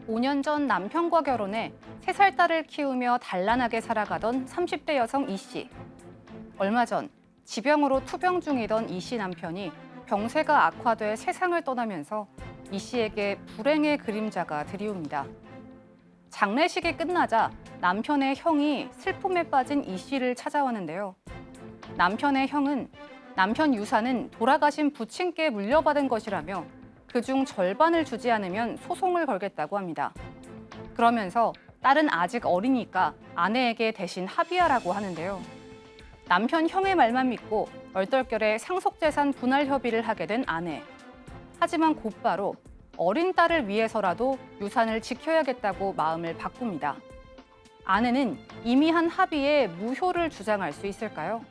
5년 전 남편과 결혼해 3살 딸을 키우며 단란하게 살아가던 30대 여성 이 씨. 얼마 전 지병으로 투병 중이던 이 씨 남편이 병세가 악화돼 세상을 떠나면서 이 씨에게 불행의 그림자가 드리웁니다. 장례식이 끝나자 남편의 형이 슬픔에 빠진 이 씨를 찾아왔는데요. 남편의 형은 남편 유산은 돌아가신 부친께 물려받은 것이라며 그중 절반을 주지 않으면 소송을 걸겠다고 합니다. 그러면서 딸은 아직 어리니까 아내에게 대신 합의하라고 하는데요. 남편 형의 말만 믿고 얼떨결에 상속재산 분할 협의를 하게 된 아내. 하지만 곧바로 어린 딸을 위해서라도 유산을 지켜야겠다고 마음을 바꿉니다. 아내는 이미 한 합의에 무효를 주장할 수 있을까요?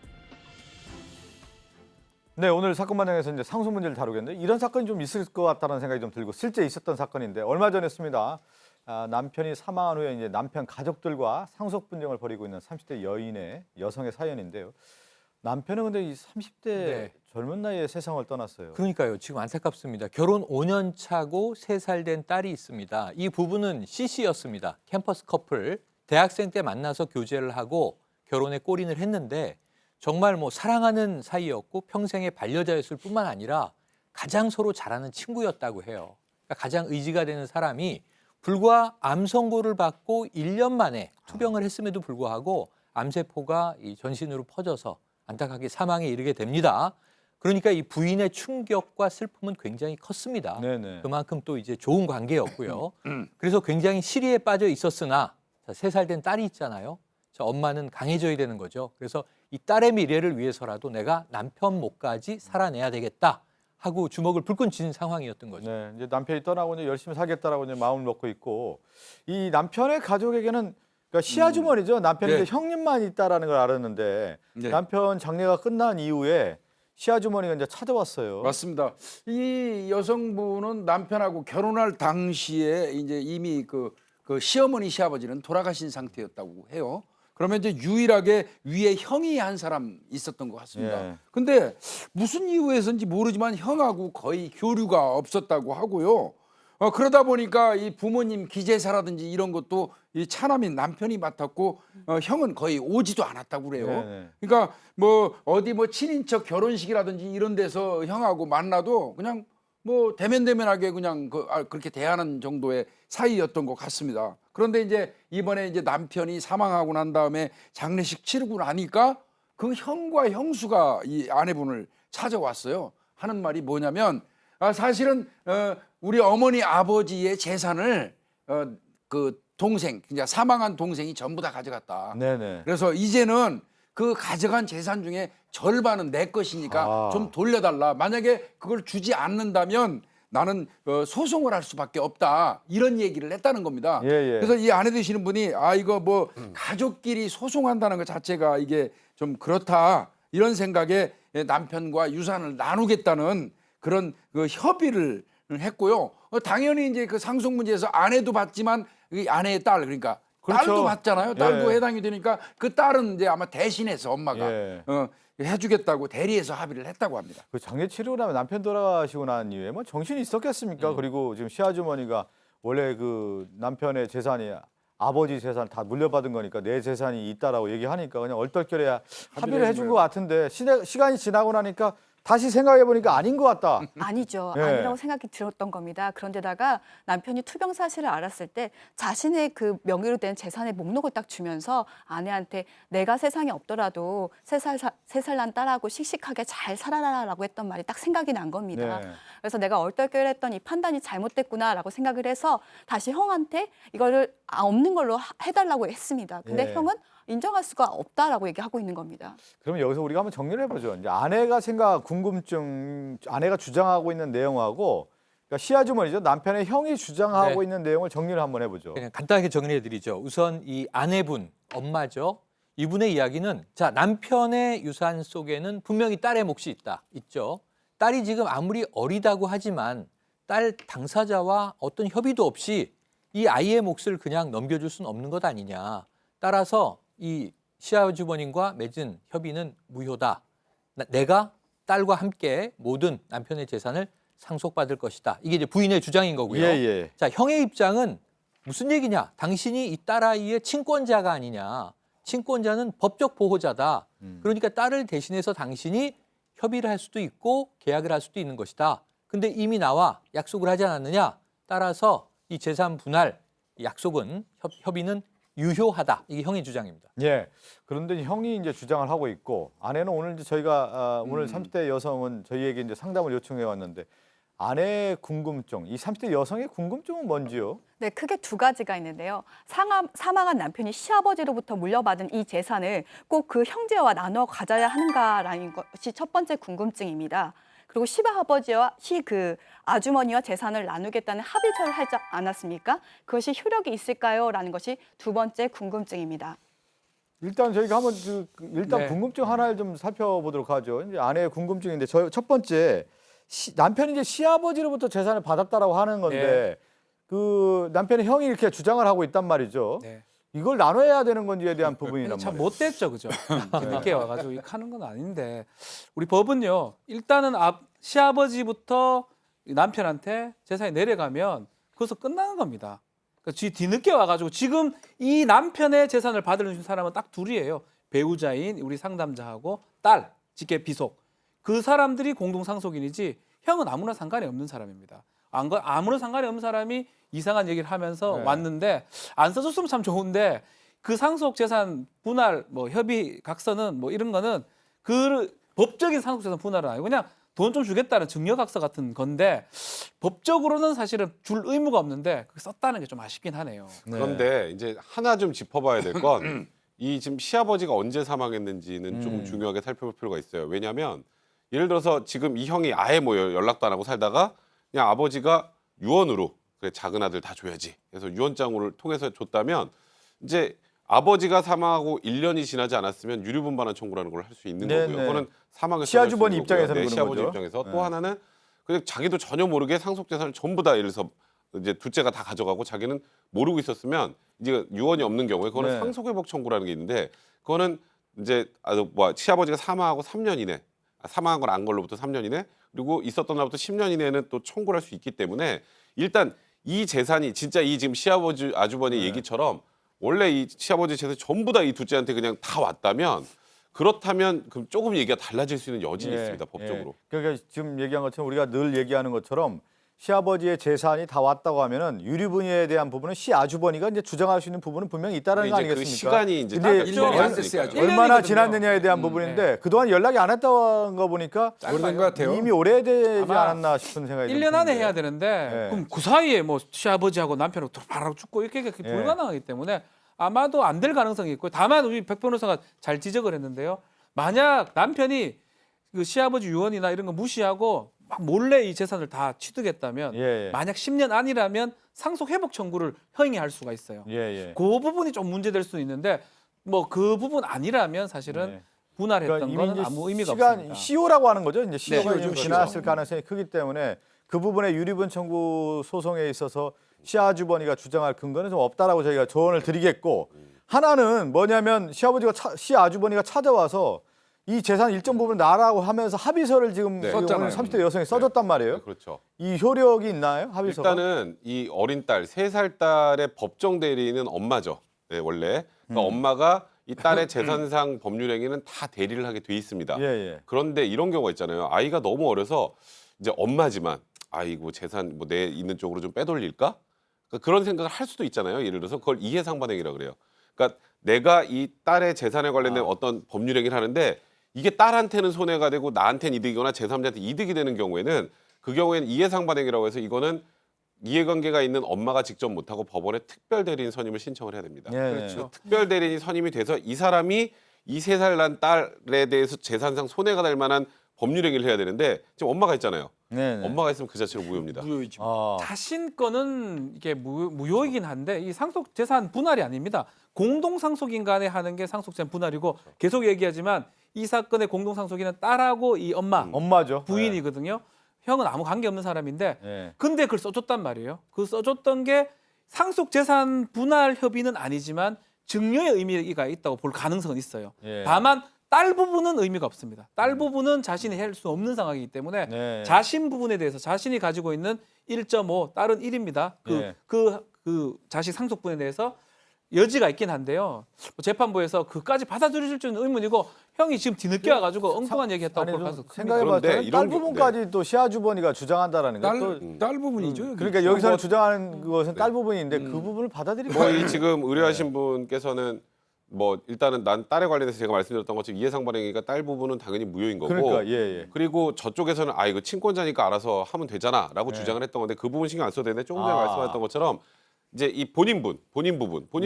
네, 오늘 사건 마당에서 이제 상속 문제를 다루겠는데 이런 사건이 좀 있을 것 같다는 생각이 좀 들고 실제 있었던 사건인데 얼마 전이었습니다. 남편이 사망한 후에 이제 남편 가족들과 상속 분쟁을 벌이고 있는 30대 여성의 사연인데요. 남편은 근데 이 30대 젊은 나이에 세상을 떠났어요. 그러니까요. 지금 안타깝습니다. 결혼 5년 차고 3살 된 딸이 있습니다. 이 부부는 CC였습니다. 캠퍼스 커플. 대학생 때 만나서 교제를 하고 결혼에 골인을 했는데 정말 사랑하는 사이였고 평생의 반려자였을 뿐만 아니라 가장 서로 잘하는 친구였다고 해요. 그러니까 가장 의지가 되는 사람이 불과 암 선고를 받고 1년 만에 투병을 했음에도 불구하고 암세포가 이 전신으로 퍼져서 안타깝게 사망에 이르게 됩니다. 그러니까 이 부인의 충격과 슬픔은 굉장히 컸습니다. 네네. 그만큼 또 이제 좋은 관계였고요. 그래서 굉장히 시리에 빠져 있었으나 3살 된 딸이 있잖아요. 엄마는 강해져야 되는 거죠. 그래서 이 딸의 미래를 위해서라도 내가 남편 목까지 살아내야 되겠다 하고 주먹을 불끈 쥔 상황이었던 거죠. 네, 이제 남편이 떠나고 이제 열심히 살겠다라고 이제 마음을 먹고 있고 이 남편의 가족에게는 그러니까 시아주머니죠. 남편이 네. 이제 형님만 있다라는 걸 알았는데 네. 남편 장례가 끝난 이후에 시아주머니가 이제 찾아왔어요. 맞습니다. 이 여성분은 남편하고 결혼할 당시에 이제 이미 그 시어머니 시아버지는 돌아가신 상태였다고 해요. 그러면 이제 유일하게 위에 형이 한 사람 있었던 것 같습니다. 예. 근데 무슨 이유에서인지 모르지만 형하고 거의 교류가 없었다고 하고요. 그러다 보니까 이 부모님 기재사라든지 이런 것도 이 차남인 남편이 맡았고 형은 거의 오지도 않았다고 그래요. 네네. 그러니까 어디 친인척 결혼식이라든지 이런 데서 형하고 만나도 그냥 대면대면하게 그냥 그렇게 대하는 정도의 사이였던 것 같습니다. 그런데 이제 이번에 이제 남편이 사망하고 난 다음에 장례식 치르고 나니까 그 형과 형수가 이 아내분을 찾아왔어요. 하는 말이 뭐냐면 사실은 우리 어머니 아버지의 재산을 그 동생, 그냥 사망한 동생이 전부 다 가져갔다. 네네. 그래서 이제는 그 가져간 재산 중에 절반은 내 것이니까 아. 좀 돌려달라. 만약에 그걸 주지 않는다면 나는 소송을 할 수밖에 없다. 이런 얘기를 했다는 겁니다. 예, 예. 그래서 이 아내 되시는 분이 이거 가족끼리 소송한다는 것 자체가 이게 좀 그렇다. 이런 생각에 남편과 유산을 나누겠다는 그런 그 협의를 했고요. 당연히 이제 그 상속 문제에서 아내도 받지만 이 아내의 딸 그러니까 그렇죠. 딸도 받잖아요. 딸도 예. 해당이 되니까 그 딸은 이제 아마 대신해서 엄마가 예. 해주겠다고 대리해서 합의를 했다고 합니다. 그 장례 치르고 나면 남편 돌아가시고 난 이후에 정신이 있었겠습니까? 그리고 지금 시아주머니가 원래 그 남편의 재산이 아버지 재산 다 물려받은 거니까 내 재산이 있다라고 얘기하니까 그냥 얼떨결에 합의를 해준 것 같은데 시간이 지나고 나니까 다시 생각해 보니까 아닌 것 같다. 아니죠. 예. 아니라고 생각이 들었던 겁니다. 그런데다가 남편이 투병 사실을 알았을 때 자신의 그 명의로 된 재산의 목록을 딱 주면서 아내한테 내가 세상에 없더라도 3살 난 딸하고 씩씩하게 잘 살아라라고 했던 말이 딱 생각이 난 겁니다. 네. 그래서 내가 얼떨결했던 이 판단이 잘못됐구나라고 생각을 해서 다시 형한테 이거를 없는 걸로 해달라고 했습니다. 근데 예. 형은 인정할 수가 없다라고 얘기하고 있는 겁니다. 그럼 여기서 우리가 한번 정리를 해보죠. 이제 아내가 궁금증, 아내가 주장하고 있는 내용하고 그러니까 시아주머니죠. 남편의 형이 주장하고 네. 있는 내용을 정리를 한번 해보죠. 그냥 간단하게 정리해드리죠. 우선 이 아내분, 엄마죠. 이분의 이야기는 남편의 유산 속에는 분명히 딸의 몫이 있죠. 딸이 지금 아무리 어리다고 하지만 딸 당사자와 어떤 협의도 없이 이 아이의 몫을 그냥 넘겨줄 수는 없는 것 아니냐. 따라서 이 시아주버님과 맺은 협의는 무효다. 내가 딸과 함께 모든 남편의 재산을 상속받을 것이다. 이게 이제 부인의 주장인 거고요. 예, 예. 자, 형의 입장은 무슨 얘기냐? 당신이 이 딸아이의 친권자가 아니냐. 친권자는 법적 보호자다. 그러니까 딸을 대신해서 당신이 협의를 할 수도 있고 계약을 할 수도 있는 것이다. 근데 이미 나와 약속을 하지 않았느냐? 따라서 이 재산 분할 약속은 협의는 유효하다. 이게 형의 주장입니다. 예. 그런데 형이 이제 주장을 하고 있고 아내는 오늘 이제 저희가 오늘 30대 여성은 저희에게 이제 상담을 요청해 왔는데 아내의 궁금증, 이 30대 여성의 궁금증은 뭔지요? 네, 크게 두 가지가 있는데요. 사망한 남편이 시아버지로부터 물려받은 이 재산을 꼭 그 형제와 나눠 가져야 하는가라는 것이 첫 번째 궁금증입니다. 그리고 시아버지와 아주머니와 재산을 나누겠다는 합의서를 하지 않았습니까? 그것이 효력이 있을까요? 라는 것이 두 번째 궁금증입니다. 일단 저희가 한번 일단 네. 궁금증 하나를 좀 살펴보도록 하죠. 이제 아내의 궁금증인데 첫 번째 남편이 이제 시아버지로부터 재산을 받았다라고 하는 건데 그 남편의 형이 이렇게 주장을 하고 있단 말이죠. 네. 이걸 나눠야 되는 건지에 대한 부분이란 참 말이에요. 못됐죠, 그죠? 늦게 와가지고 이렇게 하는 건 아닌데 우리 법은요. 일단은 시아버지부터 남편한테 재산이 내려가면 그것서 끝나는 겁니다. 그러니까 뒤늦게 와가지고 지금 이 남편의 재산을 받을 사람은 딱 둘이에요. 배우자인 우리 상담자하고 딸, 직계 비속. 그 사람들이 공동 상속인이지 형은 아무나 상관이 없는 사람입니다. 아무런 상관이 없는 사람이 이상한 얘기를 하면서 네. 왔는데 안 써줬으면 참 좋은데 그 상속 재산 분할 뭐 협의 각서는 뭐 이런 거는 그 법적인 상속 재산 분할은 아니고 그냥 돈 좀 주겠다는 증여각서 같은 건데 법적으로는 사실은 줄 의무가 없는데 그걸 썼다는 게 좀 아쉽긴 하네요. 네. 그런데 이제 하나 좀 짚어봐야 될 건 이 지금 시아버지가 언제 사망했는지는 좀 중요하게 살펴볼 필요가 있어요. 왜냐하면 예를 들어서 지금 이 형이 아예 뭐 연락도 안 하고 살다가 그냥 아버지가 유언으로 그래 작은 아들 다 줘야지 그래서 유언장을 통해서 줬다면 이제 아버지가 사망하고 1년이 지나지 않았으면 유류분반환 청구라는 걸 할 수 있는 네, 거고요. 네. 그거는 사망을 시아주버니 입장에서는 그런 시아버지 거죠. 입장에서 네. 또 하나는 그냥 자기도 전혀 모르게 상속 재산을 전부 다 예를 들어서 이제 둘째가 다 가져가고 자기는 모르고 있었으면 이제 유언이 없는 경우에 그거는 네. 상속회복 청구라는 게 있는데 그거는 이제 시아버지가 사망하고 3년 이내 사망한 걸 안 걸로부터 3년 이내 그리고 있었던 날부터 10년 이내는 또 청구를 할 수 있기 때문에 일단 이 재산이 진짜 이 지금 시아버지 아주버니 네. 얘기처럼 원래 이 시아버지 재산이 전부 다 이 둘째한테 그냥 다 왔다면 그렇다면 그럼 조금 얘기가 달라질 수 있는 여지는 예, 있습니다 법적으로. 예. 그러니까 지금 얘기한 것처럼 우리가 늘 얘기하는 것처럼 시아버지의 재산이 다 왔다고 하면은 유류분에 대한 부분은 시아주버니가 이제 주장할 수 있는 부분은 분명히 있다라는 거 근데 이제 그 아니겠습니까? 시간이 이제 근데 딱 일년이 일년이 안 안 됐어야죠. 됐으니까요. 얼마나 1년이거든요. 지났느냐에 대한 부분인데 그동안 연락이 안 했다는 거 보니까 오래된 것 같아요. 이미 오래되지 아마 않았나 싶은 생각이 좀 1년 안에 드는데. 해야 되는데 네. 그럼 그 사이에 뭐 시아버지하고 남편하고 바로 죽고 이렇게 예. 불가능하기 때문에 아마도 안 될 가능성이 있고 다만 우리 백 변호사가 잘 지적을 했는데요. 만약 남편이 그 시아버지 유언이나 이런 거 무시하고 막 몰래 이 재산을 다 취득했다면 예, 예. 만약 10년 안이라면 상속 회복 청구를 형이 할 수가 있어요. 예, 예. 그 부분이 좀 문제될 수 있는데 뭐 그 부분 아니라면 사실은 네. 분할했던 그러니까 거는 이미 이제 아무 의미가 시간 없습니다. 시효라고 하는 거죠. 이제 시효가 시효죠, 좀 시효. 지났을 가능성이 크기 때문에 그 부분에 유류분 청구 소송에 있어서 시아주버니가 주장할 근거는 좀 없다라고 저희가 조언을 드리겠고 하나는 뭐냐면 시아주버니가 찾아와서 이 재산 일정 부분 나라고 하면서 합의서를 지금 네. 오늘 썼잖아요. 30대 여성이 써줬단 말이에요. 네, 그렇죠. 이 효력이 있나요? 합의서가? 일단은 이 어린 딸, 3살 딸의 법정 대리인은 엄마죠. 네, 원래. 그러니까 엄마가 이 딸의 재산상 법률 행위는 다 대리를 하게 돼 있습니다. 예, 예. 그런데 이런 경우가 있잖아요. 아이가 너무 어려서 이제 엄마지만 아이고 재산 뭐 내 있는 쪽으로 좀 빼돌릴까? 그러니까 그런 생각을 할 수도 있잖아요. 예를 들어서 그걸 이해상반행이라고 그래요. 그러니까 내가 이 딸의 재산에 관련된 어떤 법률 행위를 하는데 이게 딸한테는 손해가 되고 나한테는 이득이거나 제3자한테 이득이 되는 경우에는 그 경우에는 이해상반행이라고 해서 이거는 이해관계가 있는 엄마가 직접 못하고 법원에 특별대리인 선임을 신청을 해야 됩니다. 예, 그렇죠. 특별대리인이 선임이 돼서 이 사람이 이 3살 난 딸에 대해서 재산상 손해가 될 만한 법률 행위를 해야 되는데 지금 엄마가 있잖아요. 네, 네. 엄마가 있으면 그 자체로 무효입니다. 무효이지. 자신 거는 이게 무효이긴 한데 이 상속 재산 분할이 아닙니다. 공동 상속인 간에 하는 게 상속 재산 분할이고 계속 얘기하지만 이 사건의 공동 상속인은 딸하고 이 엄마 엄마죠. 부인이거든요. 형은 아무 관계 없는 사람인데 예. 근데 그걸 써줬단 말이에요. 그 써줬던 게 상속 재산 분할 협의는 아니지만 증여의 의미가 있다고 볼 가능성은 있어요. 예. 다만 딸 부분은 의미가 없습니다. 딸 부분은 자신이 할 수 없는 상황이기 때문에 네. 자신 부분에 대해서 자신이 가지고 있는 1.5 딸은 1입니다. 예. 그 그 자식 상속분에 대해서 여지가 있긴 한데요. 재판부에서 그까지 받아들일 줄은 의문이고 형이 지금 뒤늦게 와가지고 엉뚱한 얘기했다고 아니, 볼 좀 가능성이 생각해봤을 그런데 때 이런 딸 게- 부분까지 또 시아 주번이가 주장한다라는 게 또 딸 부분이죠. 여기. 그러니까 여기서는 주장하는 것은 딸 부분인데 그 부분을 받아들이고 뭐 이 지금 의뢰하신 분께서는 뭐 일단은 난 딸에 관련해서 제가 말씀드렸던 것처럼 이해상반행위가 딸 부분은 당연히 무효인 거고 그러니까 예. 그리고 저쪽에서는 아 이거 친권자니까 알아서 하면 되잖아라고 네. 주장을 했던 건데 그 부분 신경 안 써도 되는데 조금 전에 아. 말씀하셨던 것처럼 이제 이 본인 부분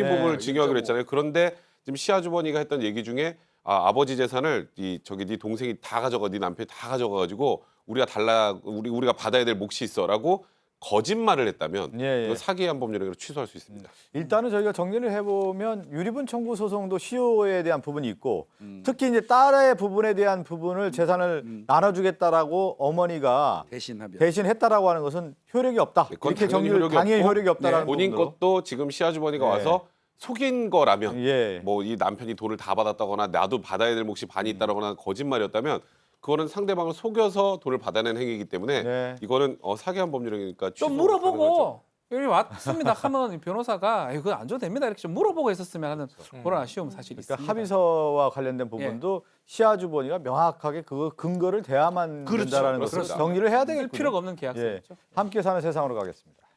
네, 부분을 증여하기로 했잖아요. 그런데 지금 시아 주번이가 했던 얘기 중에 아버지 재산을 네 동생이 다 가져가 네 남편이 다 가져가가지고 우리가 받아야 될 몫이 있어라고 거짓말을 했다면 예. 이건 사기한 법률행위로 취소할 수 있습니다. 일단은 저희가 정리를 해보면 유리분 청구 소송도 시효에 대한 부분이 있고 특히 이제 딸의 부분에 대한 부분을 재산을 나눠주겠다라고 어머니가 대신 합의. 대신했다라고 하는 것은 효력이 없다. 네, 그건 이렇게 당연히 정리를 효력이 당연히 없고, 효력이 없다라는 본인 부분으로. 것도 지금 시아 주번이가 네. 와서 속인 거라면 예. 뭐 이 남편이 돈을 다 받았다거나 나도 받아야 될 몫이 반이 있다거나 거짓말이었다면 그거는 상대방을 속여서 돈을 받아낸 행위이기 때문에 네. 이거는 사기한 법률이니까 좀 물어보고 여기 왔습니다 하면 변호사가 이거 안 줘도 됩니다 이렇게 좀 물어보고 했었으면 하는 그런 아쉬움 사실이 그러니까 있습니다. 합의서와 관련된 부분도 시아 주번이가 명확하게 그 근거를 대야만 그렇죠. 된다라는 것을 그렇습니다. 정리를 해야 쓸 되겠군요. 필요가 없는 예. 계약서였죠. 함께 사는 세상으로 가겠습니다.